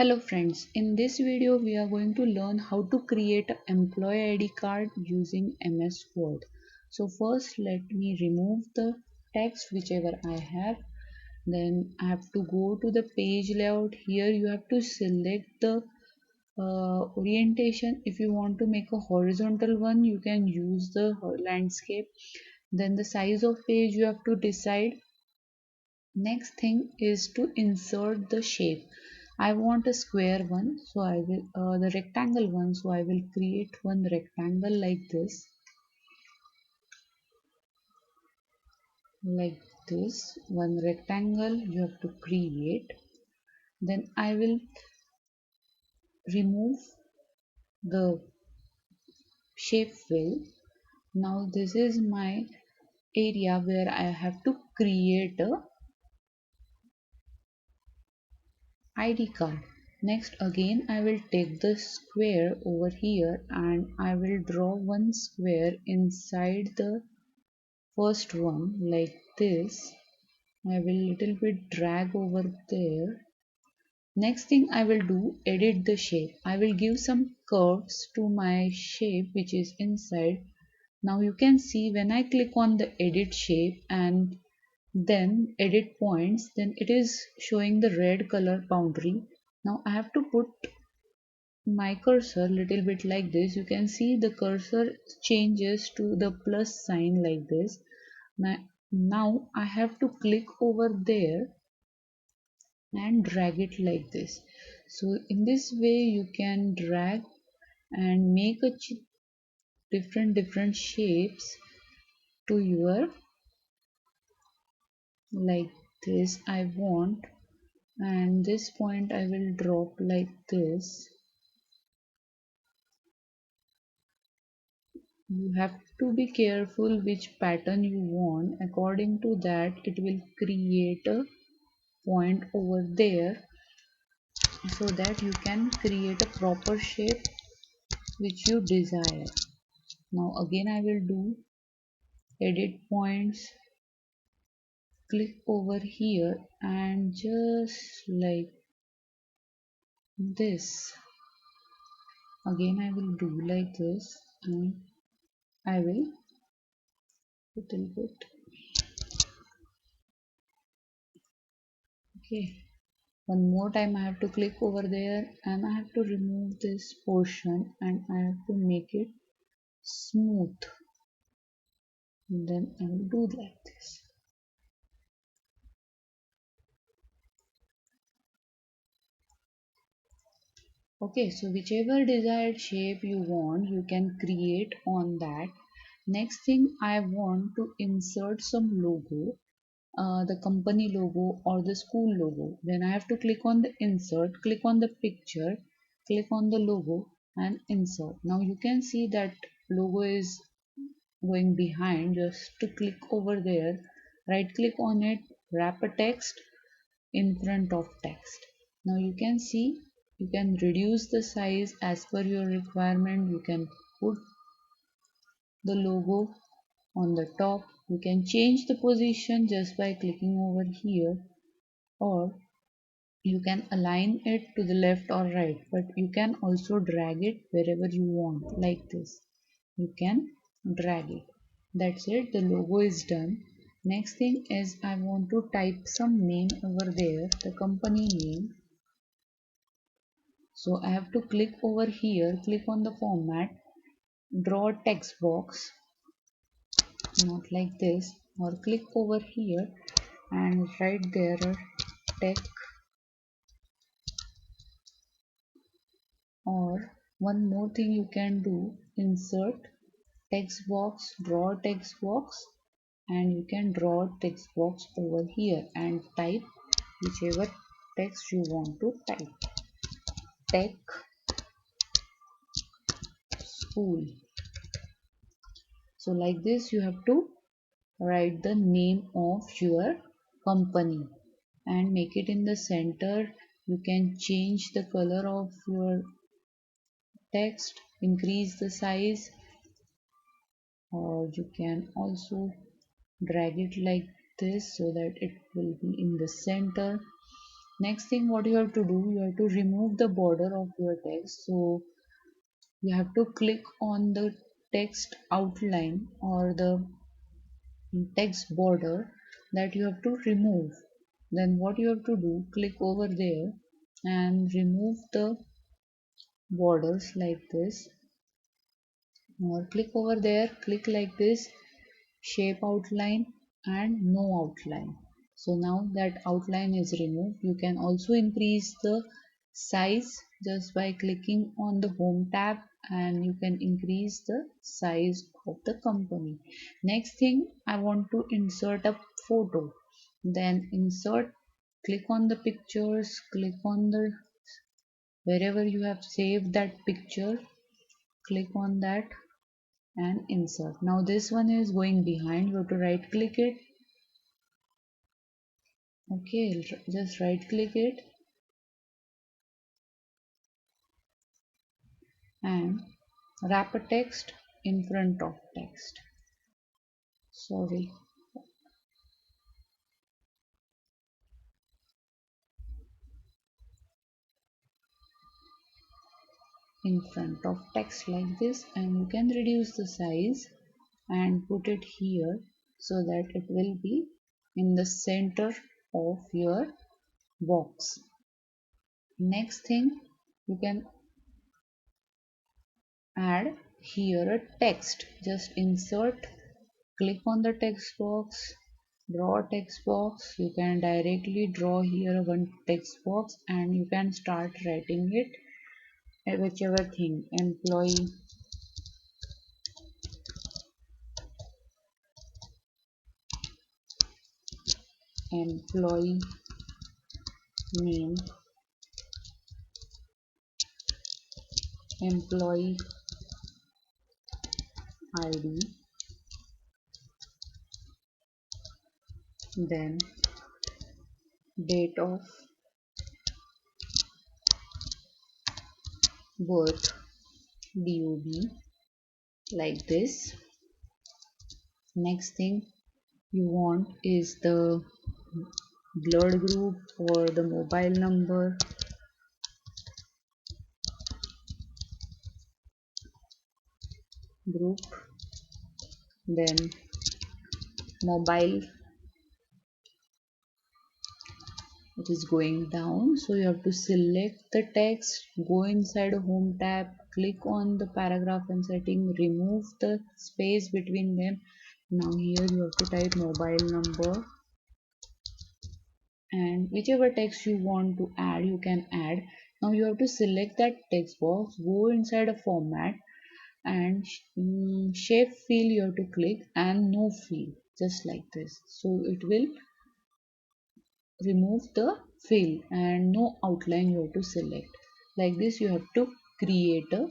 Hello friends, in this video we are going to learn how to create an employee ID card using MS Word. So first let me remove the text whichever I have. Then I have to go to the page layout. Here you have to select the orientation. If you want to make a horizontal one, you can use the landscape. Then the size of page you have to decide. Next thing is to insert the shape. I want a square one, so I will the rectangle one, so I will create one rectangle like this. One rectangle you have to create. Then I will remove the shape fill. Now this is my area where I have to create a ID card. Next again I will take the square over here and I will draw one square inside the first one like this. I will little bit drag over there. Next thing I will do, edit the shape. I will give some curves to my shape which is inside. Now you can see when I click on the edit shape and then edit points, then it is showing the red color boundary. Now I have to put my cursor little bit like this. You can see the cursor changes to the plus sign like this. Now I have to click over there and drag it like this. So in this way you can drag and make a different shapes to your like this I want, and this point I will drop like this. You have to be careful which pattern you want. According to that it will create a point over there so that you can create a proper shape which you desire. Now again I will do edit points, click over here and just like this. Again I will do like this and I will little bit. Okay. One more time I have to click over there and I have to remove this portion and I have to make it smooth. And then I will do like this. Okay, so whichever desired shape you want, you can create on that. Next thing I want to insert some logo, the company logo or the school logo. Then I have to click on the insert, click on the picture, click on the logo and insert. Now you can see that logo is going behind. Just to click over there, right click on it, wrap a text in front of text. Now you can see you can reduce the size as per your requirement. You can put the logo on the top. You can change the position just by clicking over here, or you can align it to the left or right, but you can also drag it wherever you want like this. You can drag it. That's it, the logo is done. Next thing is I want to type some name over there, the company name. So I have to click over here, click on the format, draw a text box, not like this, or click over here and write there tech, or one more thing you can do, insert text box, draw a text box, and you can draw a text box over here and type whichever text you want to type. Tech school. So like this you have to write the name of your company and make it in the center. You can change the color of your text, increase the size, or you can also drag it like this so that it will be in the center. Next thing what you have to do, you have to remove the border of your text. So you have to click on the text outline or the text border that you have to remove. Then what you have to do, click over there and remove the borders like this, or click over there, click like this, shape outline and no outline. So now that outline is removed, you can also increase the size just by clicking on the home tab, and you can increase the size of the company. Next thing, I want to insert a photo. Then insert, click on the pictures, click on the wherever you have saved that picture, click on that and insert. Now this one is going behind, you have to right click it. Okay, just right click it and wrap a text in front of text. Sorry, in front of text like this, and you can reduce the size and put it here so that it will be in the center of your box. Next thing, you can add here a text. Just insert, click on the text box, draw a text box. You can directly draw here one text box and you can start writing it, whichever thing, employee name, employee ID, then date of birth, DOB, like this. Next thing you want is the blood group or the mobile number, group, then mobile, it is going down. So you have to select the text, go inside a home tab, click on the paragraph and setting, remove the space between them. Now here you have to type mobile number, and whichever text you want to add you can add. Now you have to select that text box, go inside a format and shape fill you have to click and no fill, just like this. So it will remove the fill and no outline you have to select. Like this you have to create a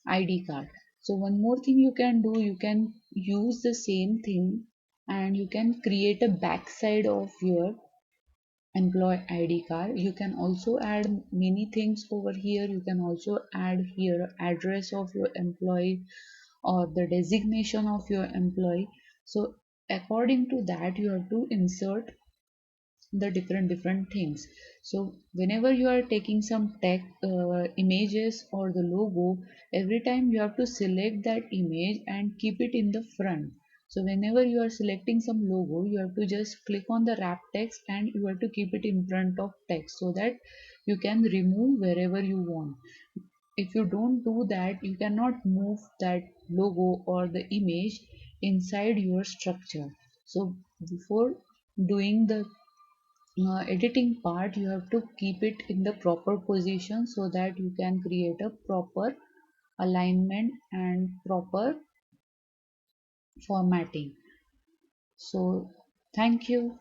ID card. So one more thing you can do, you can use the same thing and you can create a backside of your employee ID card. You can also add many things over here. You can also add here address of your employee or the designation of your employee. So according to that you have to insert the different things. So whenever you are taking some images or the logo, every time you have to select that image and keep it in the front. So whenever you are selecting some logo, you have to just click on the wrap text and you have to keep it in front of text so that you can remove wherever you want. If you don't do that, you cannot move that logo or the image inside your structure. So before doing the editing part, you have to keep it in the proper position so that you can create a proper alignment and proper formatting. So thank you.